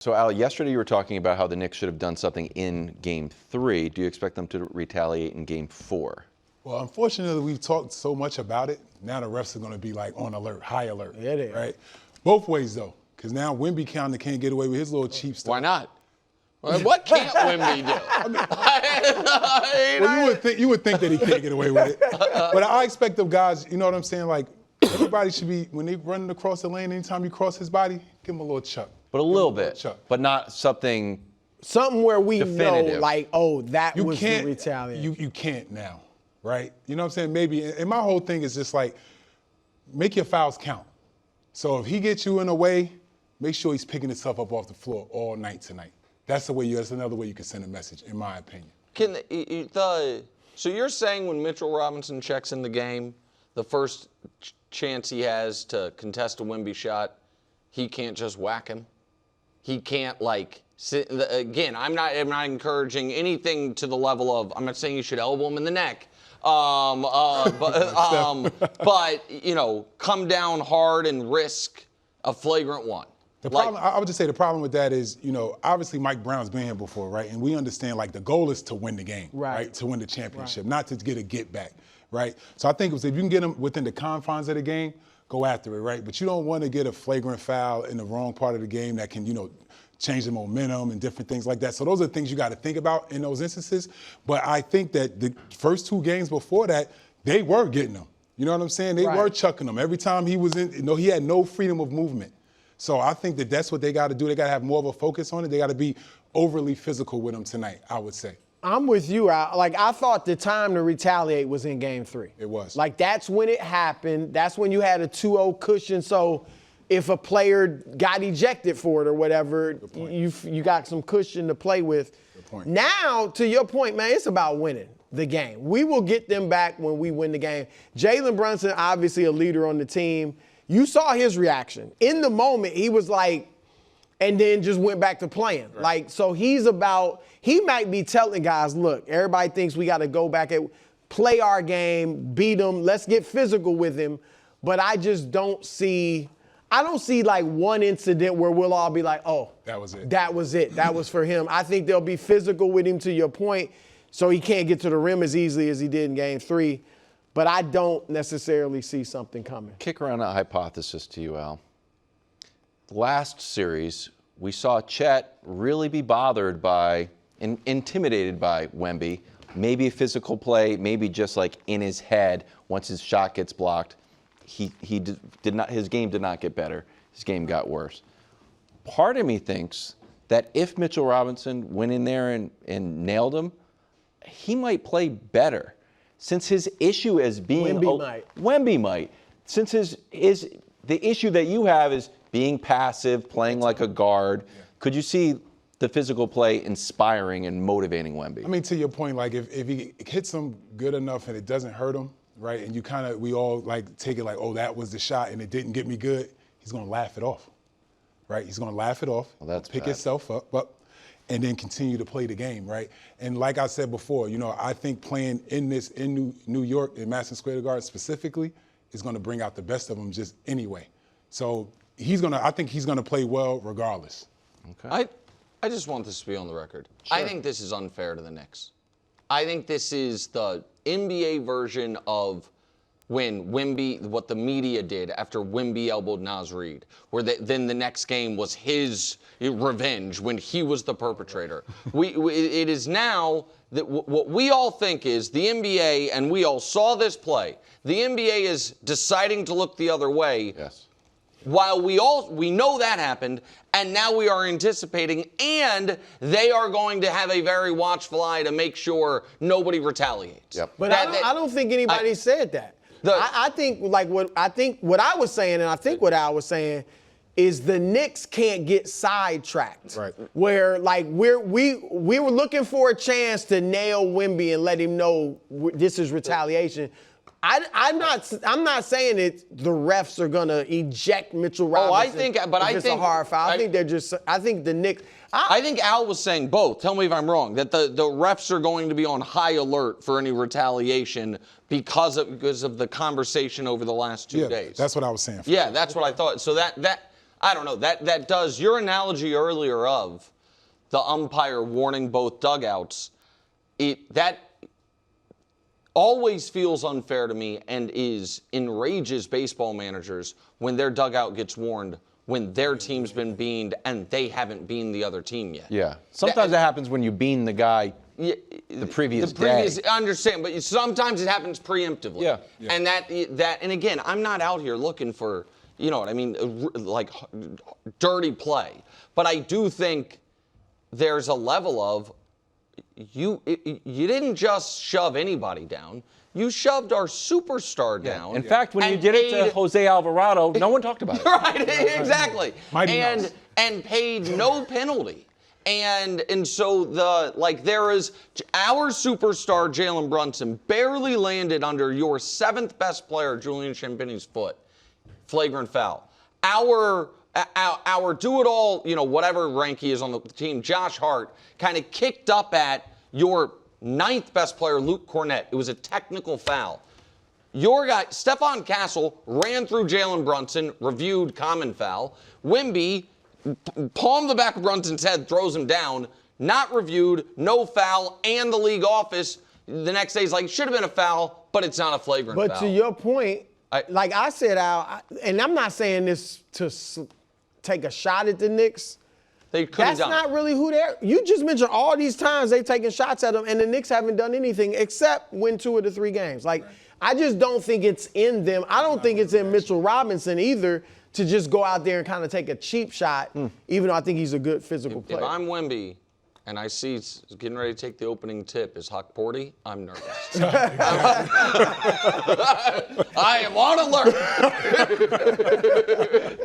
So, Al, yesterday you were talking about how the Knicks should have done something in Game 3. Do you expect them to retaliate in Game 4? Well, unfortunately, we've talked so much about it. Now the refs are going to be like on alert, high alert. Yeah, they are. Right? Both ways, though, because now Wemby kind of can't get away with his little cheap stuff. Why not? What can't Wemby do? Well, you would think that he can't get away with it. But I expect them guys, you know what I'm saying? Like, everybody should be, when they running across the lane, anytime you cross his body, give him a little chuck. But a little bit, but not something where we definitive. know, like, oh, that You was can't, the retaliation. you can't now, right? You know what I'm saying? Maybe, and my whole thing is just like, make your fouls count. So if he gets you in a way, make sure he's picking himself up off the floor all night tonight. That's another way you can send a message, in my opinion. So you're saying when Mitchell Robinson checks in the game, the first chance he has to contest a Wemby shot, he can't just whack him? He can't, like, sit, again, I'm not encouraging anything to the level of, I'm not saying you should elbow him in the neck, but, you know, come down hard and risk a flagrant one. The problem, I would just say the problem with that is, you know, obviously Mike Brown's been here before, right? And we understand, like, the goal is to win the game, right? To win the championship, not to get a get back, right? So I think if you can get him within the confines of the game, go after it, right? But you don't want to get a flagrant foul in the wrong part of the game that can, you know, change the momentum and different things like that. So those are things you got to think about in those instances. But I think that the first 2 games before that, they were getting them. You know what I'm saying? They were chucking them. Every time he was in, you know, he had no freedom of movement. So I think that that's what they got to do. They got to have more of a focus on it. They got to be overly physical with him tonight, I would say. I'm with you. I thought the time to retaliate was in Game 3. It was. Like, that's when it happened. That's when you had a 2-0 cushion. So if a player got ejected for it or whatever, you got some cushion to play with. Good point. Now, to your point, man, it's about winning the game. We will get them back when we win the game. Jalen Brunson, obviously a leader on the team. You saw his reaction. In the moment, he was like, and then just went back to playing. Right. Like, so he might be telling guys, look, everybody thinks we got to go back and play our game, beat them, let's get physical with him. But I just don't see like one incident where we'll all be like, oh, that was it. That was it. That was for him. I think they'll be physical with him, to your point, so he can't get to the rim as easily as he did in Game 3. But I don't necessarily see something coming. Kick around a hypothesis to you, Al. Last series, we saw Chet really be bothered by and intimidated by Wemby. Maybe a physical play, maybe just like in his head. Once his shot gets blocked, his game did not get better. His game got worse. Part of me thinks that if Mitchell Robinson went in there and nailed him, he might play better. Since his issue is being Wemby might. Since the issue that you have is being passive, playing like a guard. Yeah. Could you see the physical play inspiring and motivating Wemby? I mean, to your point, like if he hits him good enough and it doesn't hurt him, right? And we all like take it like, oh, that was the shot and it didn't get me good. He's gonna laugh it off, right? He's gonna laugh it off. Well, that's pick bad. himself up, and then continue to play the game, right? And like I said before, you know, I think playing in New York, in Madison Square Garden specifically, is gonna bring out the best of him just anyway. So I think he's gonna play well regardless. Okay. I just want this to be on the record. Sure. I think this is unfair to the Knicks. I think this is the NBA version of what the media did after Wemby elbowed Naz Reid, where then the next game was his revenge when he was the perpetrator. It is now that what we all think is the NBA, and we all saw this play, the NBA is deciding to look the other way. Yes. While we know that happened, and now we are anticipating, and they are going to have a very watchful eye to make sure nobody retaliates. Yep. But I don't think anybody said that. I think what I was saying, and I think what Al was saying, is the Knicks can't get sidetracked. Right. Where like we were looking for a chance to nail Wemby and let him know this is retaliation. I'm not saying the refs are gonna eject Mitchell Robinson. I think it's a hard foul. I think the Knicks. I think Al was saying both. Tell me if I'm wrong. That the refs are going to be on high alert for any retaliation because of the conversation over the last 2 days. That's what I was saying. Yeah, that's what I thought. So that I don't know. That does your analogy earlier of the umpire warning both dugouts. That always feels unfair to me and enrages baseball managers when their dugout gets warned when their team's been beaned and they haven't beaned the other team yet. Yeah. Sometimes that happens when you bean the guy the previous day. I understand, but sometimes it happens preemptively. Yeah. And and again, I'm not out here looking for, you know what I mean, like dirty play. But I do think there's a level of you didn't just shove anybody down. You shoved our superstar down. In fact, when you did it to Jose Alvarado, no one talked about it. Right, exactly. And paid no penalty. And so there is our superstar Jalen Brunson barely landed under your 7th best player Julian Champagne's foot. Flagrant foul. Our do-it-all, whatever rank he is on the team, Josh Hart, kind of kicked up at your 9th best player, Luke Cornett. It was a technical foul. Your guy, Stephon Castle, ran through Jalen Brunson, reviewed common foul. Wemby palmed the back of Brunson's head, throws him down, not reviewed, no foul, and the league office the next day is like, should have been a foul, but it's not a flagrant foul. But to your point, like I said, Al, and I'm not saying this to take a shot at the Knicks. They could have done. That's not really who they're. You just mentioned all these times they taking shots at them, and the Knicks haven't done anything except win 2 of the 3 games. Like, I just don't think it's in them. I don't think it's in Mitchell Robinson either to just go out there and kind of take a cheap shot, even though I think he's a good physical player. If I'm Wemby and I see he's getting ready to take the opening tip is Huck Porty, I'm nervous. I am on alert.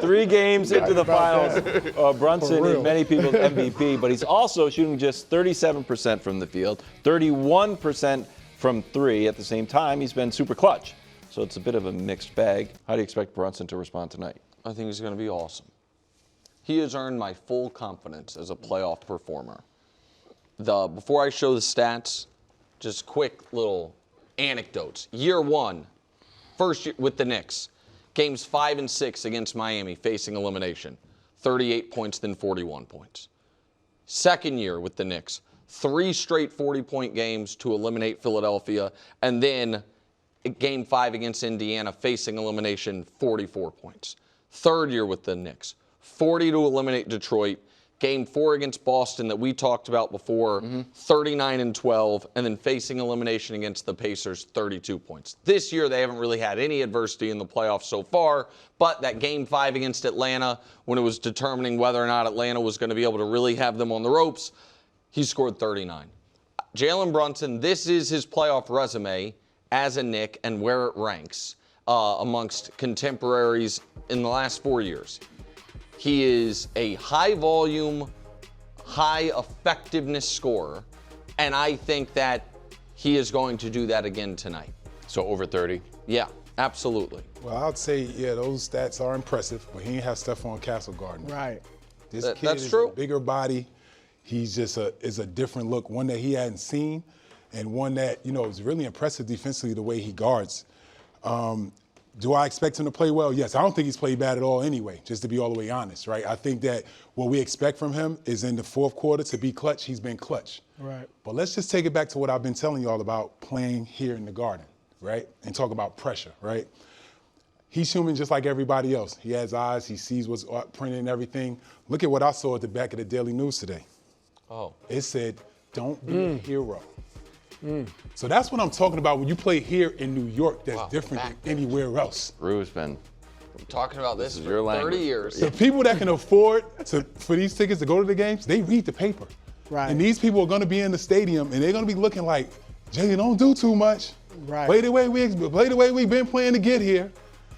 3 games into the finals, Brunson is many people's MVP, but he's also shooting just 37% from the field, 31% from 3. At the same time, he's been super clutch. So it's a bit of a mixed bag. How do you expect Brunson to respond tonight? I think he's going to be awesome. He has earned my full confidence as a playoff performer. Before I show the stats, just quick little anecdotes. Year 1, first year with the Knicks, games 5 and 6 against Miami, facing elimination, 38 points, then 41 points. Second year with the Knicks, 3 straight 40-point games to eliminate Philadelphia, and then game 5 against Indiana, facing elimination, 44 points. Third year with the Knicks, 40 to eliminate Detroit. Game 4 against Boston that we talked about before, 39 and 12, and then facing elimination against the Pacers, 32 points. This year, they haven't really had any adversity in the playoffs so far, but that Game 5 against Atlanta, when it was determining whether or not Atlanta was going to be able to really have them on the ropes, he scored 39. Jalen Brunson, this is his playoff resume as a Knick and where it ranks amongst contemporaries in the last 4 years. He is a high-volume, high-effectiveness scorer, and I think that he is going to do that again tonight. So over 30? Yeah, absolutely. Well, I'd say, yeah, those stats are impressive, but he ain't have Stephon Castle guarding. Right. This kid that's is true. a bigger body. He's just is a different look, one that he hadn't seen, and one that, is really impressive defensively the way he guards. Do I expect him to play well? Yes. I don't think he's played bad at all anyway, just to be all the way honest, right? I think that what we expect from him is in the 4th quarter to be clutch. He's been clutch. Right. But let's just take it back to what I've been telling you all about playing here in the Garden, right? And talk about pressure, right? He's human just like everybody else. He has eyes. He sees what's printed and everything. Look at what I saw at the back of the Daily News today. Oh. It said, don't be a hero. So that's what I'm talking about when you play here in New York that's different than anywhere else. Rue's been Talking about this for your 30 language. years. The people that can afford for these tickets to go to the games, they read the paper. Right. And these people are going to be in the stadium and they're going to be looking like, Jay, don't do too much. Right. Play the way we've been playing to get here.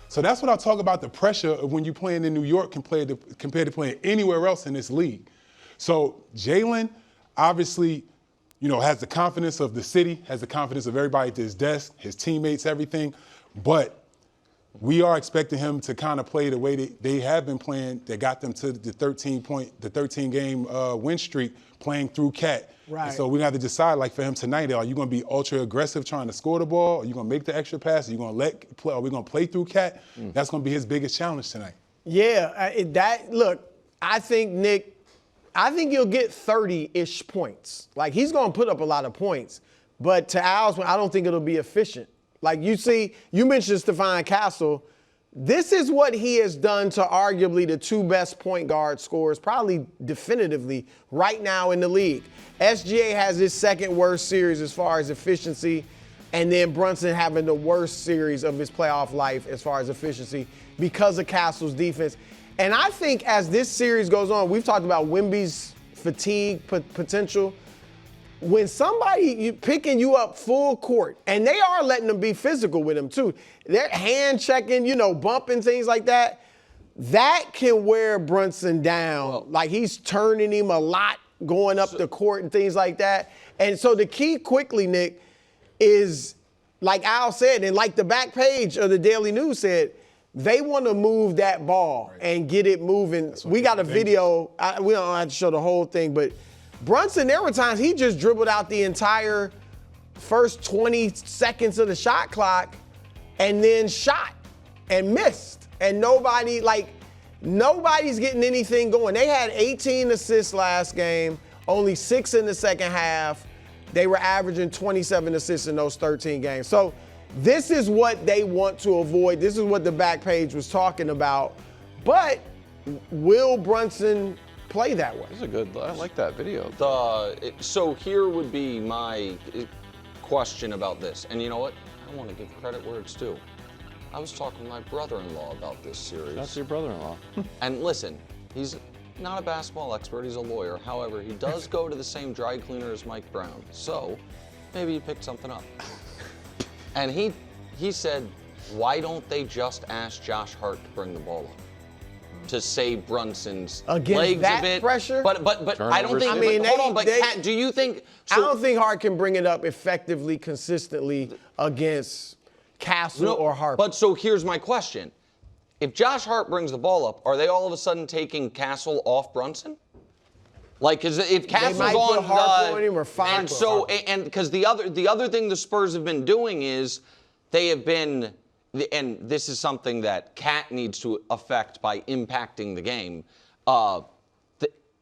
So that's what I talk about, the pressure of when you're playing in New York compared to playing anywhere else in this league. So Jalen obviously, has the confidence of the city, has the confidence of everybody at his desk, his teammates, everything. But we are expecting him to kind of play the way they have been playing that got them to the 13-game win streak, playing through Cat. Right. And so we have to decide, like for him tonight, are you going to be ultra aggressive trying to score the ball? Are you going to make the extra pass? Are we going to play through Cat? That's going to be his biggest challenge tonight. Yeah, look, I think he'll get 30-ish points. Like, he's going to put up a lot of points. But to Al's point, I don't think it'll be efficient. Like, you mentioned Stephon Castle. This is what he has done to arguably the two best point guard scorers, probably definitively, right now in the league. SGA has his second worst series as far as efficiency, and then Brunson having the worst series of his playoff life as far as efficiency because of Castle's defense. And I think as this series goes on, we've talked about Wemby's fatigue potential. When somebody picking you up full court, and they are letting them be physical with him too, they're hand checking, bumping, things like that, that can wear Brunson down. Well, like, he's turning him a lot, going up the court and things like that. And so the key quickly, Nick, is like Al said, and like the back page of the Daily News said, they want to move that ball and get it moving. We got a video. We don't have to show the whole thing, but Brunson, there were times he just dribbled out the entire first 20 seconds of the shot clock and then shot and missed. And nobody's getting anything going. They had 18 assists last game, only 6 in the second half. They were averaging 27 assists in those 13 games. So this is what they want to avoid. This is what the back page was talking about. But will Brunson play that way? I like that video. So here would be my question about this. And you know what? I want to give credit where it's due. I was talking to my brother-in-law about this series. That's your brother-in-law. And listen, he's not a basketball expert, he's a lawyer. However, he does go to the same dry cleaner as Mike Brown. So maybe he picked something up. And he said, why don't they just ask Josh Hart to bring the ball up? To save Brunson's legs that a bit. Pressure? But I don't think. Hold on, but Kat, do you think? I don't think Hart can bring it up effectively, consistently against Castle or Harper. But so here's my question: if Josh Hart brings the ball up, are they all of a sudden taking Castle off Brunson? Like, because if Castle's might on put Harper on him or five. and so and because the other thing the Spurs have been doing is they have been. And this is something that Cat needs to affect by impacting the game.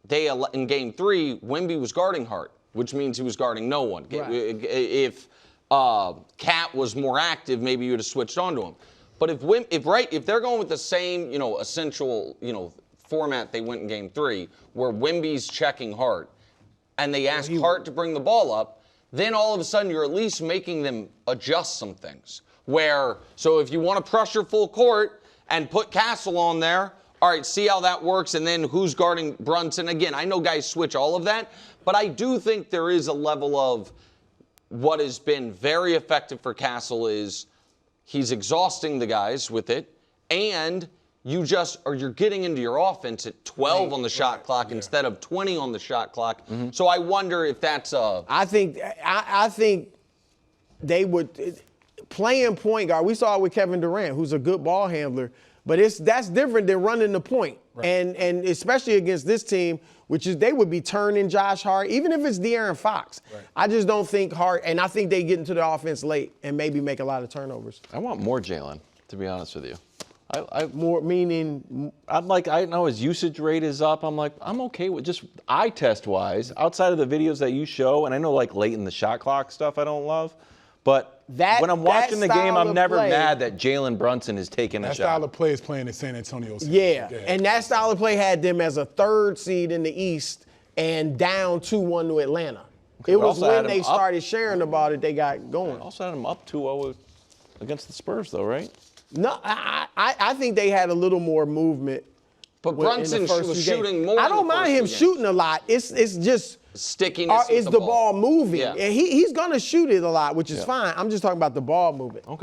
In Game 3, Wemby was guarding Hart, which means he was guarding no one. Right. If Cat was more active, maybe you would have switched on to him. But if they're going with the same essential format they went in Game 3, where Wemby's checking Hart, and they ask Hart to bring the ball up, then all of a sudden you're at least making them adjust some things. So if you want to pressure full court and put Castle on there, all right, see how that works, and then who's guarding Brunson? Again, I know guys switch all of that, but I do think there is a level of what has been very effective for Castle is he's exhausting the guys with it, and you're getting into your offense at 12 on the shot clock instead of 20 on the shot clock. Mm-hmm. So I wonder if that's I think they would. Playing point guard, we saw it with Kevin Durant, who's a good ball handler, but that's different than running the point. Right. And especially against this team, which is they would be turning Josh Hart, even if it's De'Aaron Fox. Right. I just don't think Hart, and I think they get into the offense late and maybe make a lot of turnovers. I want more Jalen, to be honest with you. More meaning? I know his usage rate is up. I'm okay with just eye test wise, outside of the videos that you show, and I know late in the shot clock stuff I don't love, but when I'm watching the game, I'm never mad that Jalen Brunson is taking a shot. That style of play is playing in San Antonio. Yeah, and that style of play had them as a 3rd seed in the East and down 2-1 to Atlanta. Okay, it was when they started sharing about it they got going. Also had them up 2-0 against the Spurs, though, right? No, I think they had a little more movement. But Brunson was shooting more. I don't mind him shooting a lot. It's just stickiness. Is the ball moving? Yeah. And he's going to shoot it a lot, which is fine. I'm just talking about the ball movement. Okay.